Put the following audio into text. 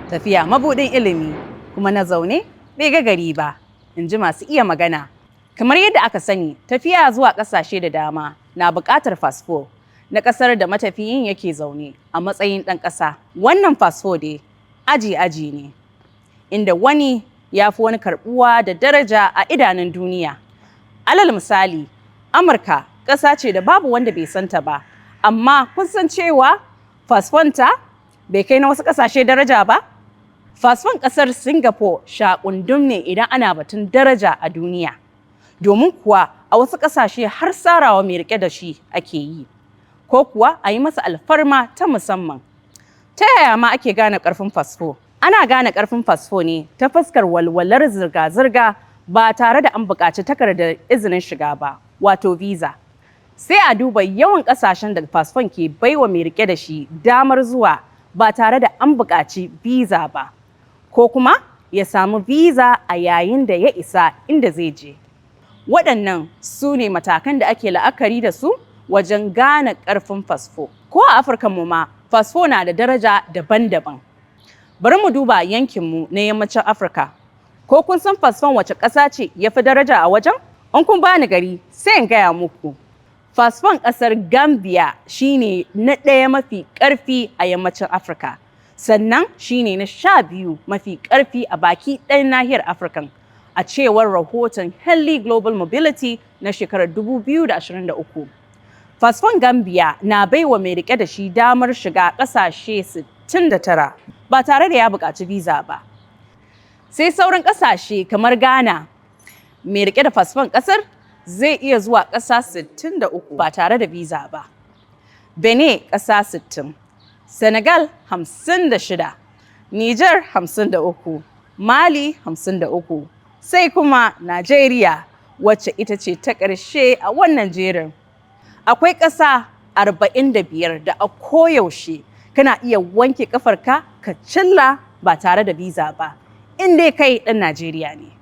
Tafiya mabuɗin ilimi, kuma na zaune bai ga gari ba, in ji masu iya magana. Kamar yadda aka sani, tafiya zuwa ƙasashe da dama na buƙatar fasfo na ƙasar da matafiyin yake zaune a matsayin ɗan ƙasa. Wannan fasfo dai aji-aji ne, inda wani ya fi wani karɓuwa da daraja a idanun duniya. Alal misali, Amurka ƙasa ce da babu wanda bai santa ba, amma kun san cewa fasfonta bai kai na wasu ƙasashe daraja ba? Fasfon ƙasar Singapore shaƙundum ne idan ana batun daraja a duniya. Domin kuwa a wasu ƙasashe har sarawa mai riƙe da shi ake yi, ko kuwa a yi masa alfarma ta musamman. Ta yaya ma ake gane ƙarfin fasfo? Ana gane ƙarfin fasfo ne ta fuskar walwalar zirga-zirga ba tare da an buƙaci takardar izinin shiga ba, wato visa. Sai a duba yawan ƙasashen da fasfon ke baiwa mai riƙe da shi damar zuwa ba tare da an buƙaci visa ba, ko kuma ya samu visa a yayin da ya isa inda zai je. Waɗannan su ne matakan da ake la'akari da su wajen gane ƙarfin fasfo. Ko a Afirka mu ma, fasfo na da daraja daban-daban. Bari mu duba yankinmu na yammacin Afirka. Ko kun san fasfon wace ƙasa ce ya fi daraja a wajen? In kun bani gari sai in gaya muku. Fasfon ƙasar Gambia shine na ɗaya mafi ƙarfi a yammacin Afirka. Sannan shine na 12 mafi ƙarfi a baki ɗayan nahiyar Afirka, a cewar rahoton Henley Global Mobility na shekarar 2023. Fasfon Gambia na baiwa mai riƙe da shi damar shiga ƙasashe 69 ba tare da ya buƙaci visa ba. Sai sauran ƙasashe kamar Ghana, mai riƙe da fasfon ƙasar zai iya zuwa ƙasa 63 ba tare da visa ba. Benin ƙasa 60, Senegal 56, Niger 53, Mali 53, sai kuma Najeriya wacce ita ce ta ƙarshe a wannan jerin. Akwai ƙasa 45 da a koyaushe kana iya wanke ƙafarka ka cilla ba tare da visa ba, in dai kai ɗan Najeriya ne.